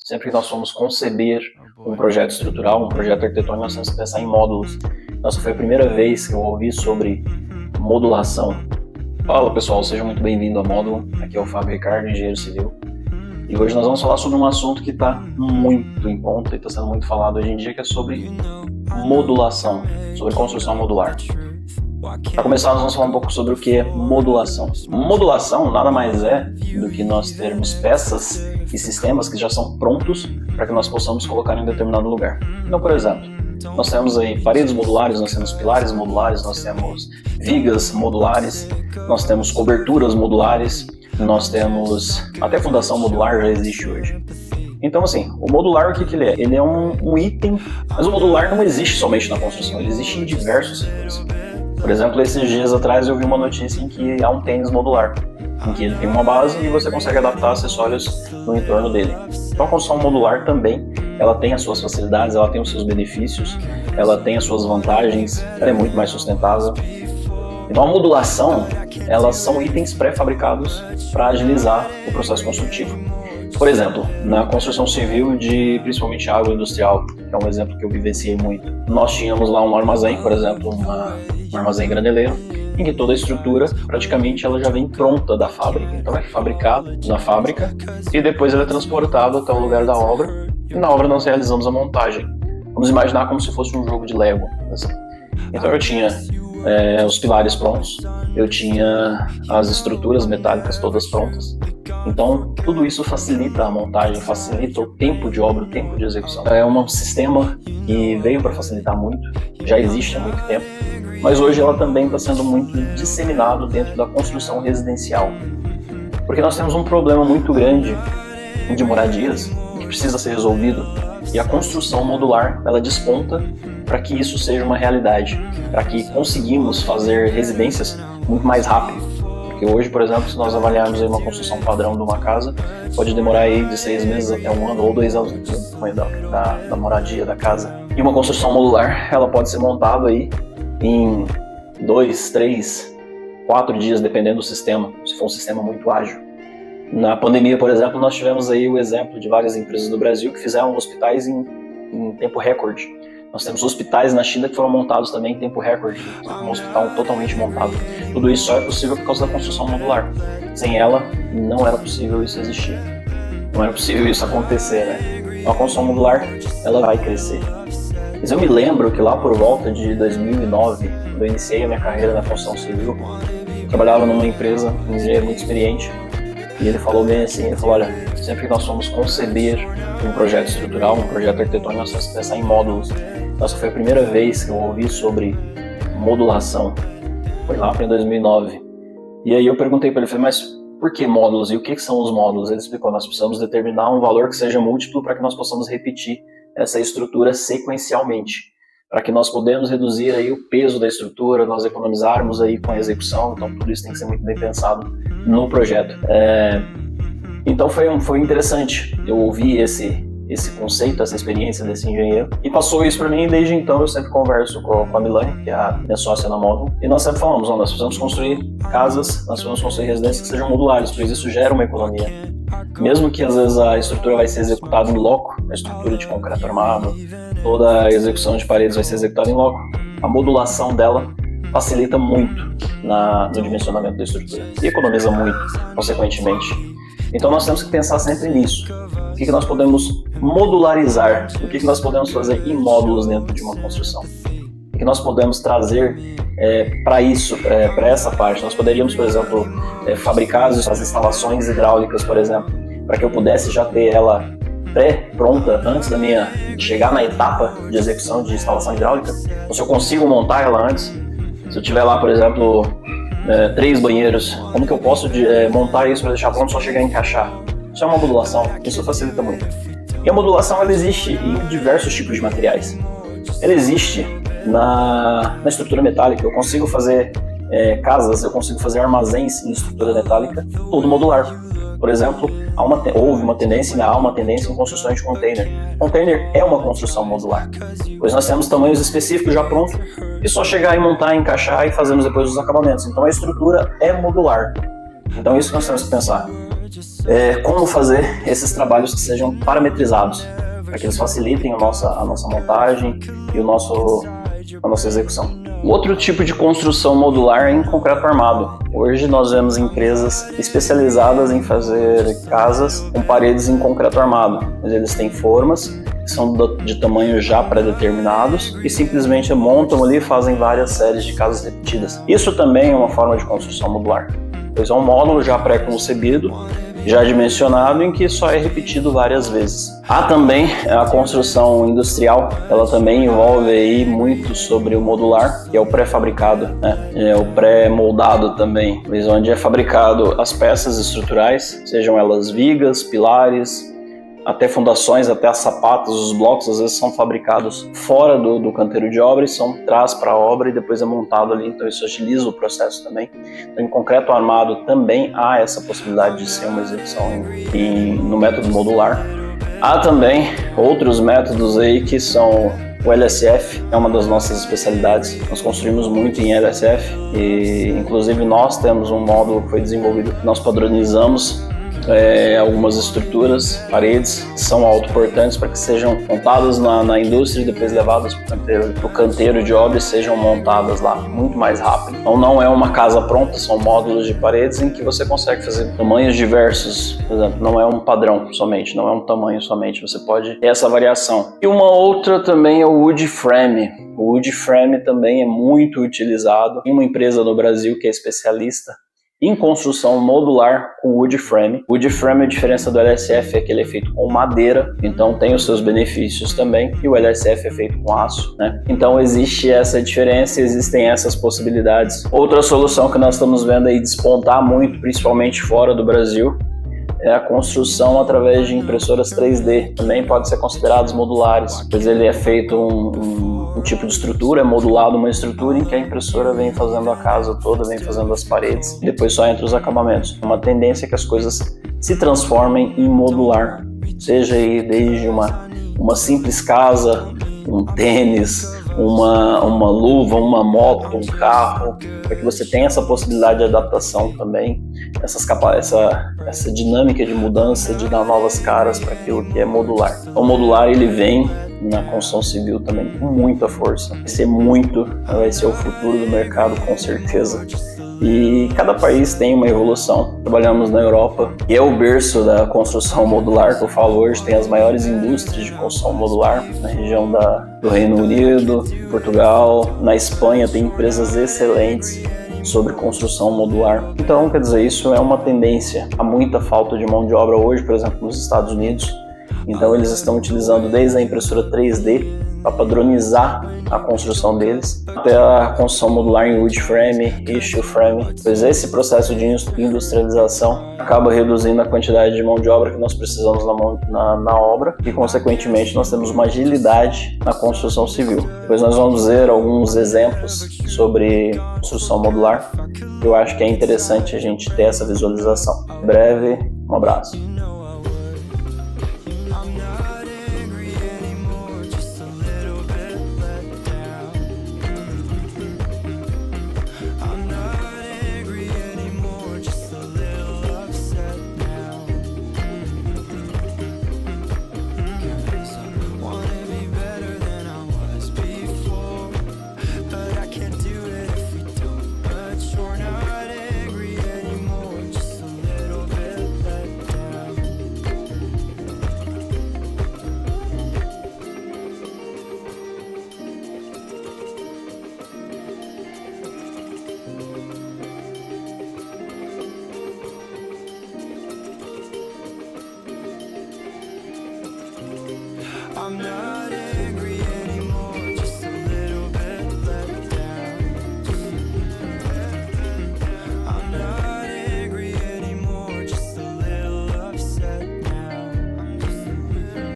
Sempre que nós formos conceber um projeto estrutural, um projeto arquitetônico, nós temos que pensar em módulos. Nossa, foi a primeira vez que eu ouvi sobre modulação. Fala pessoal, seja muito bem-vindo ao Módulo. Aqui é o Fábio Ricardo, engenheiro civil. E hoje nós vamos falar sobre um assunto que está muito em ponta e está sendo muito falado hoje em dia, que é sobre modulação, sobre construção modular. Para começar, nós vamos falar um pouco sobre o que é modulação. Modulação nada mais é do que nós termos peças e sistemas que já são prontos para que nós possamos colocar em um determinado lugar. Então, por exemplo, nós temos aí paredes modulares, nós temos pilares modulares, nós temos vigas modulares, nós temos coberturas modulares, nós temos até fundação modular já existe hoje. Então, assim, o modular, o que ele é? Ele é um item, mas o modular não existe somente na construção, ele existe em diversos setores. Por exemplo, esses dias atrás eu vi uma notícia em que há um tênis modular, em que ele tem uma base e você consegue adaptar acessórios no entorno dele. Então a construção modular também, ela tem as suas facilidades, ela tem os seus benefícios, ela tem as suas vantagens, ela é muito mais sustentável. Então a modulação, elas são itens pré-fabricados para agilizar o processo construtivo. Por exemplo, na construção civil de principalmente agroindustrial, que é um exemplo que eu vivenciei muito, nós tínhamos lá um armazém, por exemplo, um armazém graneleiro, em que toda a estrutura praticamente ela já vem pronta da fábrica. Então é fabricado na fábrica e depois ela é transportado até o lugar da obra, e na obra nós realizamos a montagem. Vamos imaginar como se fosse um jogo de Lego, assim. Então eu tinha os pilares prontos, eu tinha as estruturas metálicas todas prontas. Então tudo isso facilita a montagem, facilita o tempo de obra, o tempo de execução. É um sistema que veio para facilitar muito, já existe há muito tempo, mas hoje ela também está sendo muito disseminado dentro da construção residencial. Porque nós temos um problema muito grande de moradias que precisa ser resolvido, e a construção modular ela desponta para que isso seja uma realidade, para que conseguimos fazer residências muito mais rápido. Porque hoje, por exemplo, se nós avaliarmos aí uma construção padrão de uma casa, pode demorar aí de 6 meses até 1 ano ou 2 anos do tamanho da moradia da casa. E uma construção modular, ela pode ser montada aí em 2, 3, 4 dias, dependendo do sistema, se for um sistema muito ágil. Na pandemia, por exemplo, nós tivemos aí o exemplo de várias empresas do Brasil que fizeram hospitais em tempo recorde. Nós temos hospitais na China que foram montados também em tempo recorde, um hospital totalmente montado. Tudo isso só é possível por causa da construção modular. Sem ela, não era possível isso existir. Não era possível isso acontecer, né? A construção modular, ela vai crescer. Mas eu me lembro que lá por volta de 2009, quando eu iniciei a minha carreira na construção civil, eu trabalhava numa empresa, um engenheiro muito experiente, e ele falou bem assim, ele falou, olha, sempre que nós formos conceber um projeto estrutural, um projeto arquitetônico, nós temos que pensar em módulos. Nossa, foi a primeira vez que eu ouvi sobre modulação, foi lá para 2009. E aí eu perguntei para ele, falei, mas por que módulos e o que são os módulos? Ele explicou, nós precisamos determinar um valor que seja múltiplo para que nós possamos repetir essa estrutura sequencialmente, para que nós podemos reduzir aí o peso da estrutura, nós economizarmos aí com a execução. Então tudo isso tem que ser muito bem pensado no projeto. Então foi interessante, eu ouvi esse conceito, essa experiência desse engenheiro, e passou isso para mim, e desde então eu sempre converso com a Milane, que é a minha sócia na Módulo, e nós sempre falamos, nós precisamos construir casas, nós precisamos construir residências que sejam modulares, pois isso gera uma economia. Mesmo que às vezes a estrutura vai ser executada em loco, a estrutura de concreto armado, toda a execução de paredes vai ser executada em loco, a modulação dela facilita muito no dimensionamento da estrutura e economiza muito, consequentemente. Então nós temos que pensar sempre nisso. O que nós podemos modularizar? O que nós podemos fazer em módulos dentro de uma construção? O que nós podemos trazer para isso, para essa parte? Nós poderíamos, por exemplo, fabricar as instalações hidráulicas, por exemplo, para que eu pudesse já ter ela pré-pronta antes de chegar na etapa de execução de instalação hidráulica. Então, se eu consigo montar ela antes, se eu tiver lá, por exemplo, 3 banheiros, como que eu posso montar isso para deixar pronto, só chegar a encaixar? Isso é uma modulação, isso facilita muito. E a modulação ela existe em diversos tipos de materiais. Ela existe na estrutura metálica, eu consigo fazer casas, eu consigo fazer armazéns em estrutura metálica, todo modular. Por exemplo, há uma tendência em construção de container. Container é uma construção modular, pois nós temos tamanhos específicos já prontos, e só chegar e montar, encaixar e fazemos depois os acabamentos. Então a estrutura é modular. Então isso que nós temos que pensar. como fazer esses trabalhos que sejam parametrizados, para que eles facilitem a nossa montagem e a nossa execução. Outro tipo de construção modular é em concreto armado. Hoje nós vemos empresas especializadas em fazer casas com paredes em concreto armado, mas eles têm formas que são de tamanho já pré-determinados e simplesmente montam ali e fazem várias séries de casas repetidas. Isso também é uma forma de construção modular, pois é um módulo já pré-concebido, já dimensionado, em que só é repetido várias vezes. Há também a construção industrial, ela também envolve aí muito sobre o modular, que é o pré-fabricado, né? É o pré-moldado também, onde é fabricado as peças estruturais, sejam elas vigas, pilares, até fundações, até as sapatas, os blocos, às vezes são fabricados fora do canteiro de obra e são traz para a obra e depois é montado ali, então isso agiliza o processo também. Então, em concreto armado também há essa possibilidade de ser uma execução no método modular. Há também outros métodos aí que são o LSF, é uma das nossas especialidades. Nós construímos muito em LSF e inclusive nós temos um módulo que foi desenvolvido que nós padronizamos algumas estruturas, paredes, que são autoportantes para que sejam montadas na indústria e depois levadas para o canteiro de obra e sejam montadas lá muito mais rápido. Então não é uma casa pronta, são módulos de paredes em que você consegue fazer tamanhos diversos, por exemplo, não é um padrão somente, não é um tamanho somente, você pode ter essa variação. E uma outra também é o wood frame. O wood frame também é muito utilizado. Tem uma empresa no Brasil que é especialista em construção modular com wood frame. Wood frame, a diferença do LSF é que ele é feito com madeira, então tem os seus benefícios também, e o LSF é feito com aço, né? Então existe essa diferença, existem essas possibilidades. Outra solução que nós estamos vendo aí despontar muito, principalmente fora do Brasil, é a construção através de impressoras 3D. Também pode ser considerados modulares, pois ele é feito um tipo de estrutura, é modulado uma estrutura em que a impressora vem fazendo a casa toda, vem fazendo as paredes, e depois só entra os acabamentos. Uma tendência é que as coisas se transformem em modular, seja aí desde uma simples casa, um tênis, uma luva, uma moto, um carro, para que você tenha essa possibilidade de adaptação também, essa dinâmica de mudança, de dar novas caras para aquilo que é modular. O modular ele vem na construção civil também com muita força, vai ser o futuro do mercado com certeza. E cada país tem uma evolução. Trabalhamos na Europa, que é o berço da construção modular, que eu falo hoje, tem as maiores indústrias de construção modular na região do Reino Unido, Portugal, na Espanha tem empresas excelentes sobre construção modular. Então, quer dizer, isso é uma tendência. Há muita falta de mão de obra hoje, por exemplo, nos Estados Unidos. Então, eles estão utilizando desde a impressora 3D para padronizar a construção deles, até a construção modular em wood frame, issue frame, pois esse processo de industrialização acaba reduzindo a quantidade de mão de obra que nós precisamos na obra e, consequentemente, nós temos uma agilidade na construção civil. Depois nós vamos ver alguns exemplos sobre construção modular. Eu acho que é interessante a gente ter essa visualização. Em breve, um abraço. I'm not